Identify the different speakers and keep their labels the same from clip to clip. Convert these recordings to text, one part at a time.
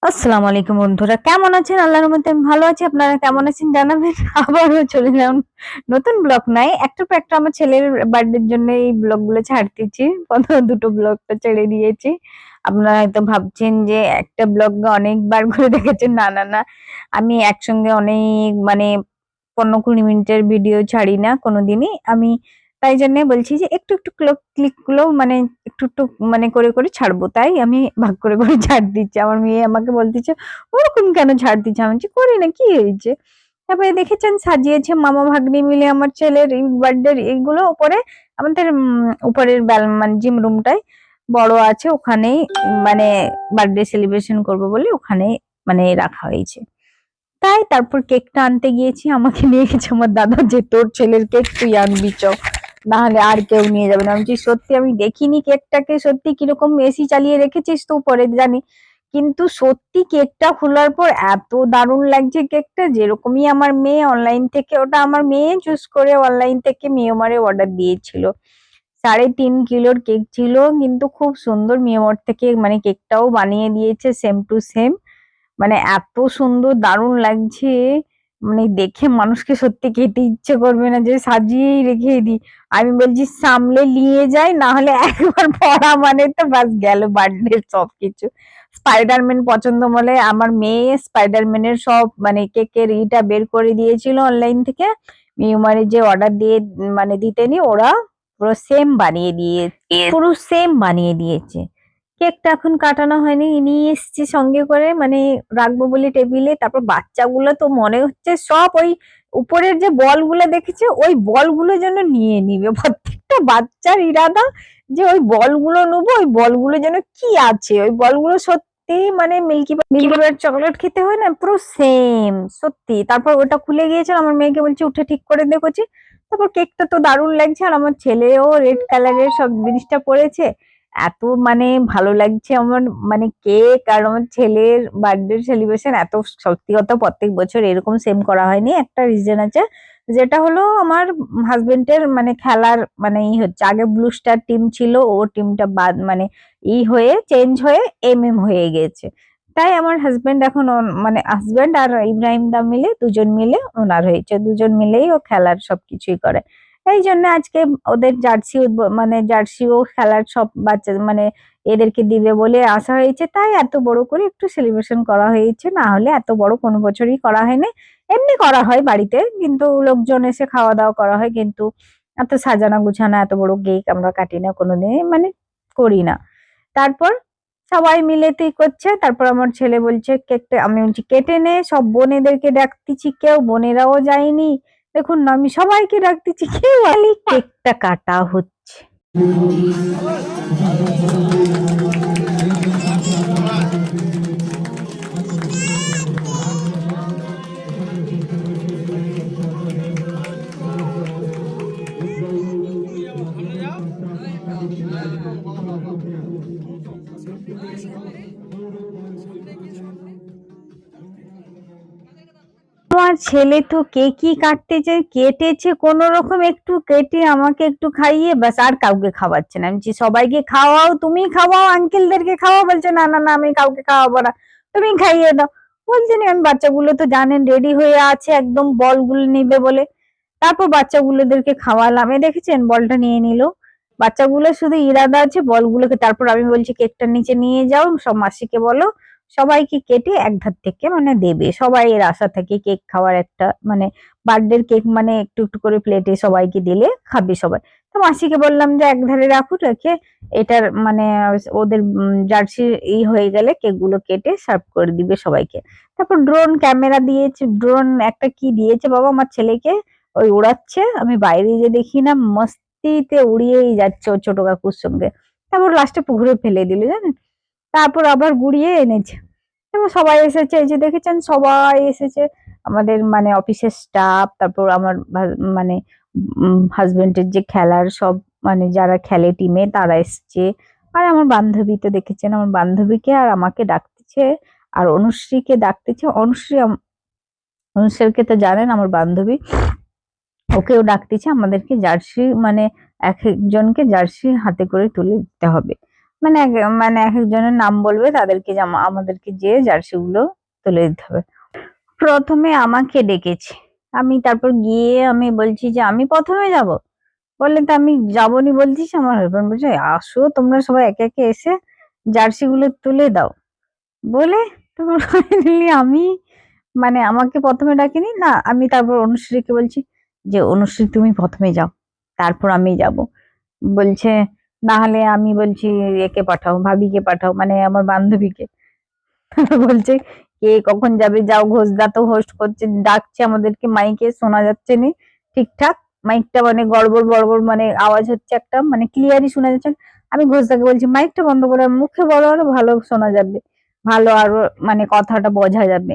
Speaker 1: আসসালামু আলাইকুম বন্ধুরা, কেমন আছেন? আল্লাহর রহমতে আমি ভালো আছি। আপনারা কেমন আছেন জানাবেন। আবারও চলে এলাম নতুন ব্লগ নাই। একটার পর একটা আমার ছেলের বার্থডের জন্য এই ব্লগ গুলো ছাড়তেছি। প্রথম দুটো ব্লগটা ছেড়ে দিয়েছি। আপনারা হয়তো ভাবছেন যে একটা ব্লগ অনেকবার করে দেখেছেন। না না না, আমি একসঙ্গে অনেক 15-20 মিনিটের ভিডিও ছাড়ি না কোনোদিনই। আমি তাই জন্য বলছি যে একটু একটু ক্লিক গুলো একটু একটু করে করে ছাড়বো, তাই আমি ভাগ করে করে ছাড় দিচ্ছি। আমার মেয়ে আমাকে বলতেছে, ওরকম কেন ছাড় দিচ্ছে? আমি বলছি করি না, কি হয়েছে? তারপরে দেখেছেন সাজিয়েছে মামা ভাগ্নি মিলে আমার ছেলের বার্থডে এইগুলো উপরে আমাদের উপরের জিম রুমটায় বড় আছে, ওখানেই মানে বার্থডে সেলিব্রেশন করবো বলে ওখানে রাখা হয়েছে। তাই তারপর কেকটা আনতে গিয়েছি, আমাকে নিয়ে গেছে আমার দাদা, যে তোর ছেলের কেক তুই আনবি চ, না হলে আর কেউ নিয়ে যাবে না। আমি বলছি সত্যি আমি দেখিনি কেকটাকে, সত্যি কিরকম এসি চালিয়ে রেখেছিস তো পরে জানি, কিন্তু সত্যি কেকটা খোলার পর এত দারুণ লাগছে কেকটা, যেরকমই আমার মেয়ে অনলাইন থেকে, ওটা আমার মেয়ে চুজ করে অনলাইন থেকে মিয়মারে অর্ডার দিয়েছিল। 3.5 কিলোর কেক ছিল, কিন্তু খুব সুন্দর মিয়মার থেকে কেকটাও বানিয়ে দিয়েছে সেম টু সেম। এত সুন্দর দারুণ লাগছে, দেখে মানুষকে সত্যি খেতে ইচ্ছে করবে না, যে সাজিয়েই রেখে দিই। আমি বলছি সামলে নিয়ে যাই, না হলে একবার পড়া মানে তো বাস গেল বার্থডে সবকিছু। স্পাইডারম্যান পছন্দ বলে আমার মেয়ে স্পাইডারম্যানের সব কেকের ইটা বের করে দিয়েছিল অনলাইন থেকে। মিউমারে যে অর্ডার দিয়ে দিতে নি, ওরা পুরো সেম বানিয়ে দিয়েছে। কেকটা এখন কাটানো হয়নি, নিয়ে এসেছি সঙ্গে করে, রাখবো বলে টেবিলে। তারপর বাচ্চাগুলো তো মনে হচ্ছে সব ওই উপরের যে বলগুলো দেখেছে, ওই বলগুলো যেন নিয়ে নিবে। প্রত্যেকটা বাচ্চার ইরাদা যে ওই বলগুলো নেবো, ওই বলগুলো যেন কি আছে, ওই বলগুলো সত্যি মিল্কি বার চকলেট খেতে হয় না, পুরো সেম সত্যি। তারপর ওটা খুলে গিয়েছিল, আমার মেয়েকে বলছি উঠে ঠিক করে দেখছি। তারপর কেকটা তো দারুণ লাগছে, আর আমার ছেলেও রেড কালারের সব জিনিসটা পরেছে। এত ভালো লাগছে আমার, কেক আর আমার ছেলের বার্থডে সেলিব্রেশন এত, সত্যি কথা প্রত্যেক বছর এরকম সেম করা হয়নি। একটা রিজন আছে, যেটা হলো আমার হাজবেন্ডের খেলার হচ্ছে, আগে ব্লু স্টার টিম ছিল, ও টিমটা বাদ হয়ে চেঞ্জ হয়ে হয়ে গেছে। তাই আমার হাজবেন্ড এখন হাজবেন্ড আর ইব্রাহিম দা মিলে দুজন মিলে ওনার হয়েছে, দুজন মিলেই ও খেলার সবকিছুই করে। এই জন্য আজকে ওদের জার্সিও খেলার সব বাচ্চা এদেরকে দিবে বলে আসা হয়েছে, তাই এত বড় করে একটু সেলিব্রেশন করা হয়েছে, না হলে এত বড় কোনো বছরই করা হয়নি। এমনি করা হয় বাড়িতে, কিন্তু লোকজন এসে খাওয়া দাওয়া করা হয়, কিন্তু এত সাজানো গুছানো এত বড় কেক আমরা কাটি না কোনোদিন, করি না। তারপর সবাই মিলে তুই করছে, তারপর আমার ছেলে বলছে কেকটা, আমি বলছি কেটে নে, সব বোনেদেরকে ডাকতেছি, কেউ বোনেরাও যায়নি। দেখুন না, আমি সবাইকে ডাকতেছি, কেউ আলি কেকটা কাটা হচ্ছে। আমার ছেলে তো কেকই কাটতে চায়, কেটেছে কোনো রকম, একটু কেটে আমাকে একটু খাইয়ে ব্যাস, আর কাউকে খাওয়াচ্ছে না। আমি বলছি সবাইকে খাওয়াও, তুমি খাওয়াও, আঙ্কেলদেরকে খাওয়াও, বলছে না না না আমি কাউকে খাওয়াবো না, তুমি খাইয়ে দাও। বলছি না, আমি বাচ্চাগুলো তো জানেন রেডি হয়ে আছে একদম বলগুলো নিবে বলে। তারপর বাচ্চাগুলোদেরকে খাওয়ালাম, দেখেছেন বলটা নিয়ে নিল। বাচ্চাগুলো শুধু ইরাদা আছে বলগুলোকে। তারপর আমি বলছি কেকটা নিচে নিয়ে যাও, সব মাসিকে বলো সবাইকে কেটে এক ধার থেকে দেবে। সবাই এর আশা থাকে কেক খাওয়ার একটা, বার্থডের কেক একটু একটু করে প্লেটে সবাইকে দিলে খাবে সবাই। তো মাসিকে বললাম যে এক ধারে রাখো, রেখে এটার ওদের জার্সি হয়ে গেলে কেক গুলো কেটে সার্ভ করে দিবে সবাইকে। তারপর ড্রোন ক্যামেরা দিয়েছে, ড্রোন একটা কি দিয়েছে বাবা আমার ছেলেকে, ওই উড়াচ্ছে, আমি বাইরে যে দেখি না মস্তিতে উড়িয়েই যাচ্ছে ও ছোট কাকুর সঙ্গে। তারপর লাস্টে পুকুরে ফেলে দিল জানেন, তারপর আবার গুড়িয়ে এনেছে। এবং সবাই এসেছে, এই যে দেখেছেন সবাই এসেছে, আমাদের অফিসের স্টাফ, তারপর আমার মানে হাজবেন্ডের যে খেলার সব যারা খেলে টিমে তারা এসছে, আর আমার বান্ধবী তো দেখেছেন, আমার বান্ধবীকে আর আমাকে ডাকতেছে, আর অনুশ্রীকে ডাকতেছে। অনুশ্রীকে তো জানেন আমার বান্ধবী, ওকেও ডাকতেছে। আমাদেরকে জার্সি এক একজনকে জার্সি হাতে করে তুলে দিতে হবে। মানে মানে এক একজনের নাম বলবে, তাদেরকে আমাদেরকে যে জার্সি গুলো তুলে দিতে হবে। প্রথমে আমাকে ডেকেছে, আমি তারপর গিয়ে আমি বলছি যে আমি প্রথমে যাব। বললেন তো আমি যাবনি বলছিস। আমার হাজবেন্ড বলছে আসো তোমরা সবাই একে একে এসে জার্সি গুলো তুলে দাও বলে। তারপর ফাইনালি আমি মানে আমাকে প্রথমে ডাকেনি না, আমি তারপর অনুশ্রীকে বলছি যে অনুশ্রী তুমি প্রথমে যাও, তারপর আমি যাব। বলছে না হলে আমি বলছি একে পাঠাও, ভাবিকে পাঠাও, মানে আমার বান্ধবীকে। বলছে কে কখন যাবে, যাও। ঘোষদা তো হোস্ট করছে, ডাকছে আমাদেরকে মাইকে, শোনা যাচ্ছে না ঠিকঠাক। মাইকটা মানে গড়বড় গড়বড় মানে আওয়াজ হচ্ছে একটা, মানে ক্লিয়ারই শোনা যাচ্ছে না। আমি ঘোষদাকে বলছি মাইকটা বন্ধ করে, মুখে বলো আরো ভালো শোনা যাবে, ভালো আরো মানে কথাটা বোঝা যাবে।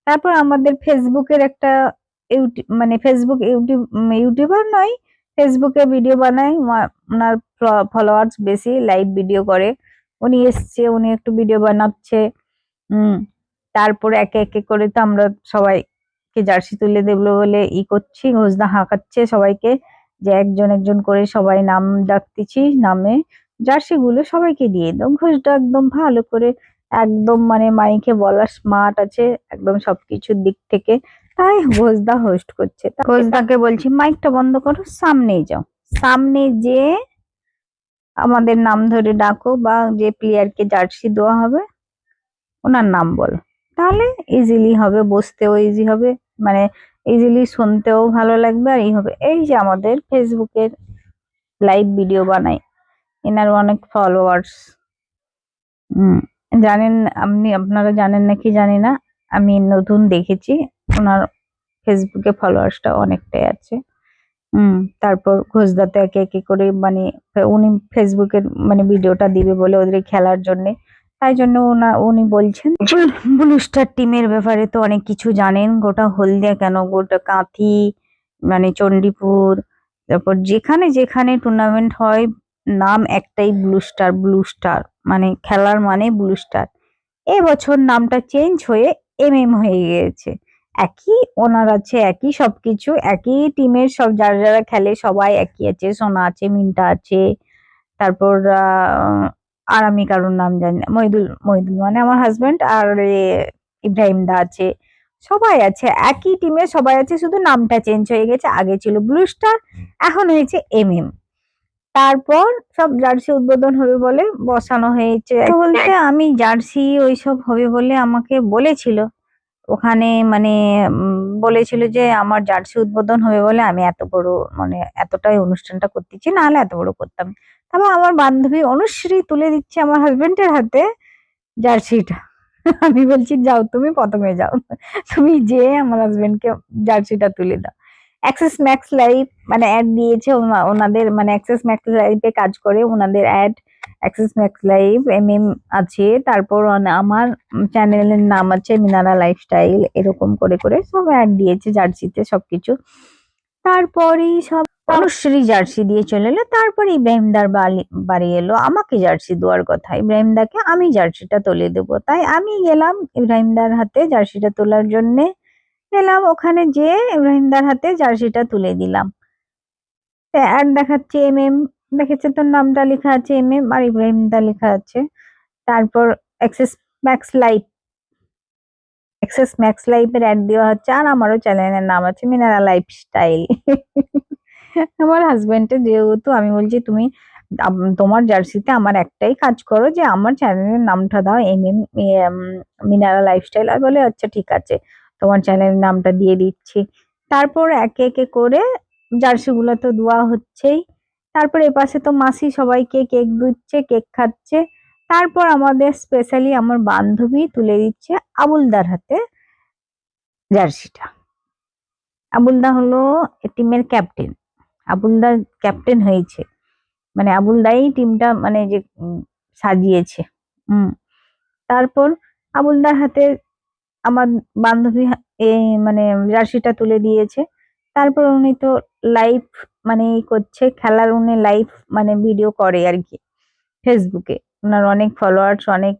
Speaker 1: তারপর আমাদের ফেসবুকের একটা মানে ফেসবুক ইউটিউবার নয়, ফেসবুকে ভিডিও বানায়, ওনার ফলোয়ার্স বেশি, লাইভ ভিডিও করে। উনি এসছে, উনি একটু ভিডিও বানাচ্ছে। হুম। তারপরে একে একে করে তো আমরা সবাইকে জার্সি তুলে দেবো বলে করছি, ঘোষদা হাঁকাচ্ছে সবাইকে যে একজন একজন করে সবাই নাম ডাকতেছি, নামে জার্সি গুলো সবাইকে দিয়ে দাও। ঘোষদা একদম ভালো করে, একদম মানে মাইকে বলা স্মার্ট আছে একদম সবকিছুর দিক থেকে, তাই ঘোষদা হোস্ট করছে। ঘোষদাকে বলছি মাইকটা বন্ধ করো, সামনে যাও, সামনে যে আমাদের নাম ধরে ডাকো, বা যে প্লেয়ারকে জার্সি দেওয়া হবে ওনার নাম বলো, তাহলে ইজিলি হবে, বসতেও ইজি হবে, মানে ইজিলি শুনতেও ভালো লাগবে। আর এই হবে, এই যে আমাদের ফেসবুকের লাইভ ভিডিও বানাই, এনার অনেক ফলোয়ার্স। জানেন আপনি, আপনারা জানেন নাকি জানি না, আমি নতুন দেখেছি ওনার ফেসবুকে ফলোয়ার্সটা অনেকটাই আছে। তারপর ঘোষদাতে একে একে করে মানে উনি ফেসবুকের মানে ভিডিওটা দিবে বলে ওদের খেলার জন্য, তাই জন্য উনি বলছেন ব্লু স্টার টিমের ব্যাপারে তো অনেক কিছু জানেন, গোটা হলদিয়া কেন গোটা কাঁথি মানে চণ্ডীপুর, তারপর যেখানে যেখানে টুর্নামেন্ট হয় নাম একটাই, ব্লু স্টার, ব্লু স্টার, মানে খেলার মানে ব্লু স্টার। এবছর নামটা চেঞ্জ হয়ে এমএম হয়ে গিয়েছে। একই ওনার আছে, একই সবকিছু, একই টিমের সব যারা যারা খেলে সবাই একই আছে, সোনা আছে, মিন্টা আছে, তারপর আর আমি কারোর নাম জানি না, মহিদুল, মহিদুল মানে আমার হাজবেন্ড, আর ইব্রাহিম দা আছে, সবাই আছে, একই টিমে সবাই আছে, শুধু নামটা চেঞ্জ হয়ে গেছে। আগে ছিল ব্লু স্টার, এখন হয়েছে এমএম। তারপর সব জার্সি উদ্বোধন হবে বলে বসানো হয়েছে। বলতে আমি জার্সি ওইসব হবে বলে আমাকে বলেছিল ওখানে, মানে বলেছিল যে আমার জার্সি উদ্বোধন হবে বলে আমি এত বড় মানে এতটাই অনুষ্ঠানটা করতেছি, না হলে এত বড় করতাম। তারপর আমার বান্ধবী অনুশ্রী তুলে দিচ্ছে আমার হাজবেন্ডের হাতে জার্সিটা। আমি বলছি যাও তুমি প্রথমে যাও, তুমি যে আমার হাজবেন্ডকে জার্সিটা তুলে দাও। অ্যাক্সেস ম্যাক্স লাইভ মানে অ্যাড দিয়েছে ওনাদের, মানে অ্যাক্সেস ম্যাক্স লাইভে কাজ করে ওনাদের ad, Axis Max Life MM আছে, তারপর আমার চ্যানেলের নাম আছে মিনারা লাইফস্টাইল, এরকম করে করে সব অ্যাড দিয়েছে জার্সিতে সবকিছু। তারপরেই সব অনুশ্রী জার্সি দিয়ে চলে এলো, তারপরে ইব্রাহিমদার বাড়ি এলো, আমাকে জার্সি দেওয়ার কথা, ইব্রাহিমদাকে আমি জার্সিটা তুলে দেবো, তাই আমি গেলাম ইব্রাহিমদার হাতে জার্সিটা তোলার জন্য। গেলাম ওখানে, যে ইব্রাহিমদার হাতে জার্সিটা তুলে দিলাম। অ্যাড দেখাচ্ছে এমএম, দেখেছে তোর নামটা লেখা আছে এমএম আর ইব্রাহিমদা লেখা আছে। তারপর access Max live, access max লাইভের অ্যাড দেওয়া হচ্ছে, আর আমারও চ্যানেলের নাম আছে মিনারা লাইফস্টাইল। আমার হাজবেন্ডের যেহেতু, আমি বলছি তুমি তোমার জার্সিতে আমার একটাই কাজ করো যে আমার চ্যানেলের নামটা দাও এমএম মিনারা লাইফস্টাইল, আর বলে আচ্ছা ঠিক আছে তোমার চ্যানেলের নামটা দিয়ে দিচ্ছি। তারপর একে একে করে জার্সি গুলো তো দেওয়া হচ্ছেই। তারপর এপাশে তো মাসি সবাইকে কেক দিচ্ছে, কেক খাচ্ছে। তারপর আমাদের স্পেশালি আমার বান্ধবী তুলে দিচ্ছে আবুলদার হাতে জার্সিটা। আবুলদা হলো টিমের ক্যাপ্টেন, আবুলদা ক্যাপ্টেন হয়েছে, মানে আবুলদাই টিমটা মানে যে সাজিয়েছে। হুম। তারপর আবুলদার হাতে আমার বান্ধবী মানে জার্সিটা তুলে দিয়েছে। তারপর উনি তো লাইভ মানে করছে খেলার, উনি লাইভ মানে ভিডিও করে আর কি ফেসবুকে, ওনার অনেক ফলোয়ার্স অনেক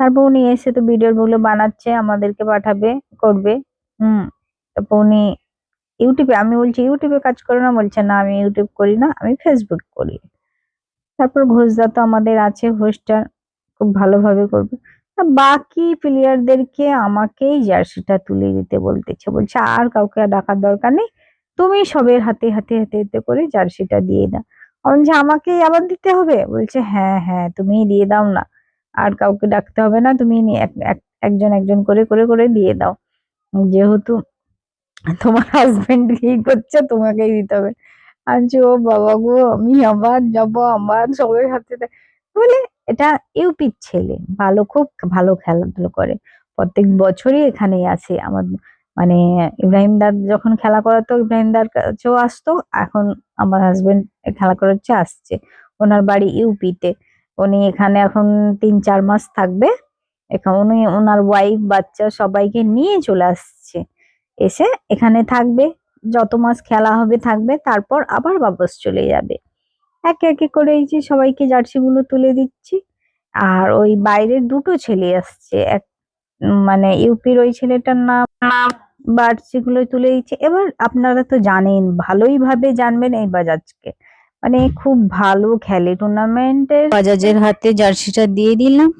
Speaker 1: তারপর উনি এসে তো ভিডিও গুলো বানাচ্ছে, আমাদেরকে পাঠাবে, করবে। তারপর উনি ইউটিউবে, আমি বলছি ইউটিউবে কাজ করো না, বলছে না আমি ইউটিউব করি না, আমি ফেসবুক করি। তারপর ঘোষদা তো আমাদের আছে, ঘোষটা খুব ভালোভাবে করবে। বাকি প্লেয়ারদেরকে আমাকেই জার্সিটা তুলে দিতে বলতেছে, বলছে আর কাউকে ডাকার দরকার নেই, তুমি সবের হাতে হাতে হাতে হাতে করে জার্সিটা দিয়ে দাও। আমি বলছি আমাকেই আবার দিতে হবে? বলছে হ্যাঁ হ্যাঁ তুমিই দিয়ে দাও না, আর কাউকে ডাকতে হবে না, তুমি একজন একজন করে করে করে দিয়ে দাও, যেহেতু তোমার হাজবেন্ড কি করছে তোমাকেই দিতে হবে। আজ ও বাবা গো, আমি আবার যাবো আমার সবের হাতে বলে। এটা ইউপির ছেলে, ভালো, খুব ভালো খেলাধুলো করে, প্রত্যেক বছরই এখানেই আসে আমার, মানে ইব্রাহিম দার যখন খেলা করাতো ইব্রাহিম দার কাছেও আসতো, এখন আমার হাজবেন্ড খেলা করাচ্ছে আসছে, ওনার বাড়ি ইউপিতে, উনি এখানে এখন 3-4 মাস থাকবে, এখন উনি ওনার ওয়াইফ বাচ্চা সবাইকে নিয়ে চলে আসছে, এসে এখানে থাকবে, যত মাস খেলা হবে থাকবে, তারপর আবার বাপস চলে যাবে। একে একে করে এই যে সবাইকে জার্সি গুলো তুলে দিচ্ছি। আর ওই বাইরের দুটো ছেলে আসছে, এক মানে ইউপির ওই ছেলেটার নাম জার্সি গুলো তুলে দিচ্ছে। এবার আপনারা তো জানেন, ভালোই ভাবে জানবেন এই বাজাজকে, মানে খুব ভালো খেলে টুর্নামেন্টের, বাজাজের হাতে জার্সিটা দিয়ে দিলাম।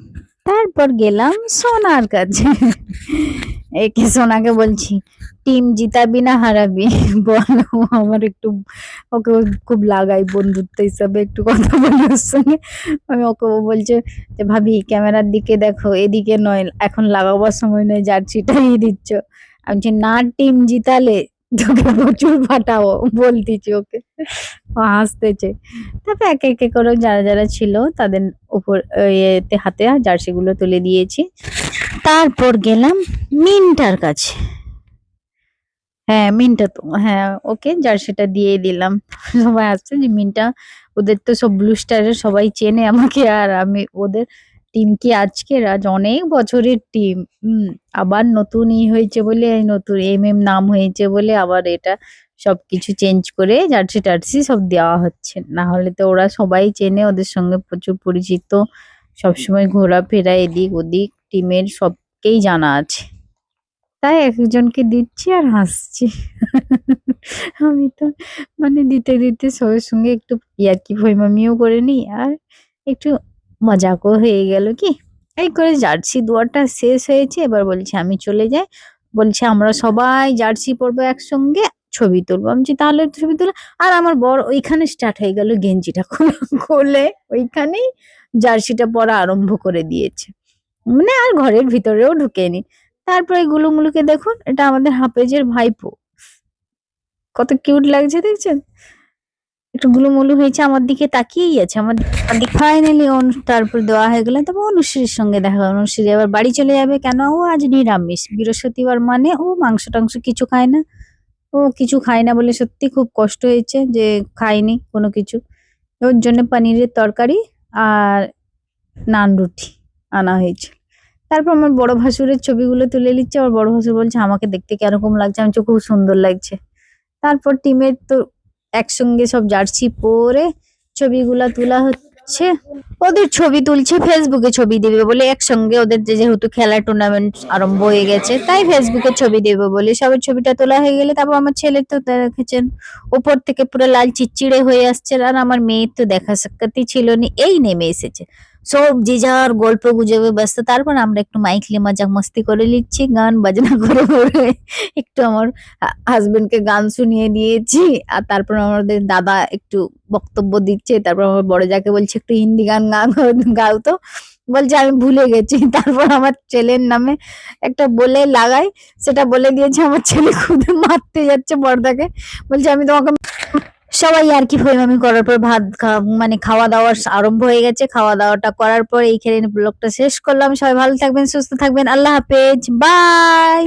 Speaker 1: তারপর গেলাম সোনার কাছে, একে সোনাকে বলছি টিম জিতাবি না হারাবি বলো, আমার একটু ওকে খুব লাগাই বন্ধুত্ব হিসাবে, একটু কথা বলি ওর সঙ্গে। আমি ওকে, ও বলছে যে ভাবি ক্যামেরার দিকে দেখো, এদিকে নয়, এখন লাগাবার সময় নয়, জার্সিটাই দিচ্ছ। আমি বলছি না, টিম জিতালে তোকে প্রচুর ফাটাবো বলতেছি ওকে, ও হাসতেছে। তারপর একে একে করে যারা যারা ছিল তাদের উপর ইয়েতে হাতে জার্সি গুলো তুলে দিয়েছি। তারপর গেলাম মিন্টার কাছে, হ্যাঁ মিন্টা তো, হ্যাঁ ওকে জার্সিটা দিয়ে দিলাম। সবাই আসছে যে মিন্টা, ওদের তো সব ব্লু স্টারের সবাই চেনে আমাকে, আর আমি ওদের টিম কি আজকের, আজ অনেক বছরের টিম, আবার নতুন হয়েছে বলে, নতুন নাম হয়েছে বলে আবার এটা সবকিছু চেঞ্জ করে জার্সি টার্সি সব দেওয়া হচ্ছে, না হলে তো ওরা সবাই চেনে, ওদের সঙ্গে প্রচুর পরিচিত, সবসময় ঘোরাফেরা এদিক ওদিক, টিমের সবকেই জানা আছে, তাই একজনকে দিচ্ছি আর হাসছি। আমি তো মানে দিতে দিতে সবার সঙ্গে একটু ইয়ার্কি ফইমামিও করে নি, আর একটু মজাকও হয়ে গেল কি, এই করে জার্সি দুয়ারটা শেষ হয়েছে। এবার বলছে আমি চলে যাই, বলছে আমরা সবাই জার্সি পরবো একসঙ্গে, ছবি তুলবো। আমি বলছি তাহলে ছবি তুলো। আর আমার বর ওইখানে স্টার্ট হয়ে গেল গেঞ্জিটা খুলে ওইখানেই জার্সিটা পরা আরম্ভ করে দিয়েছে, মানে আর ঘরের ভিতরেও ঢুকেনি। তারপরে গুলুমুলুকে দেখুন, এটা আমাদের হাফেজের ভাইপো, কত কিউট লাগছে দেখছেন, একটু গুলুমুলু হয়েছে, আমার দিকে তাকিয়েই আছে, আমার দিকে। ফাইনালি তারপর দেওয়া হয়ে গেল, তারপর অনুশ্রীর সঙ্গে দেখা হলো, অনুশ্রী আবার বাড়ি চলে যাবে, কেন ও আজ নিরামিষ, বৃহস্পতিবার মানে ও মাংস টাংস কিছু খায় না, ও কিছু খায় না বলে সত্যি খুব কষ্ট হয়েছে যে খায়নি কোনো কিছু, ওর জন্য পনিরের তরকারি আর নান রুটি আনা হয়েছে। তারপর আমার বড় ভাসুরের ছবিগুলো তুলে নিচ্ছে, আমার বড় ভাসুর বলছে আমাকে দেখতে কিরকম লাগছে, আমি বলছি, খুব সুন্দর লাগছে। তারপর টিমের তো একসঙ্গে সব জার্সি পরে ছবিগুলা তোলা হচ্ছে, ওদের ছবি তুলছে, ফেসবুকে ছবি দেবে বলে একসঙ্গে, ওদের যেহেতু খেলা টুর্নামেন্ট আরম্ভ হয়ে গেছে তাই ফেসবুকে ছবি দেবে বলে সবার ছবিটা তোলা হয়ে গেলে, তারপর আমার ছেলে তো দেখেছেন উপর থেকে পুরো লাল চিচ্চিড়ে হয়ে আসছে, আর আমার মেয়ের তো দেখা সাক্ষাৎই ছিল না, এই নেমে এসেছে, সব যে যার গল্প গুজবে ব্যস্ত। তারপর আমরা একটু মাইকলি মজাক মস্তি করে নিচ্ছি, গান বাজনা করে করে একটু আমার হাজবেন্ডকে গান শুনিয়ে দিয়েছি, আর তারপর আমাদের দাদা একটু বক্তব্য দিচ্ছে, তারপর আমার বড় যাকে বলছে একটু হিন্দি গান গাও তো, বলছে আমি ভুলে গেছি। তারপর আমার ছেলের নামে একটা বলে লাগাই, সেটা বলে দিয়েছে, আমার ছেলে খুদে মারতে যাচ্ছে বড়দাকে, বলছে আমি তোমাকে, সবাই আর কি ফইমামি করার পর ভাত মানে খাওয়া দাওয়া আরম্ভ হয়ে গেছে, খাওয়া দাওয়াটা করার পর এইখানে ব্লগটা শেষ করলাম। সবাই ভালো থাকবেন, সুস্থ থাকবেন, আল্লাহ হাফেজ, বাই।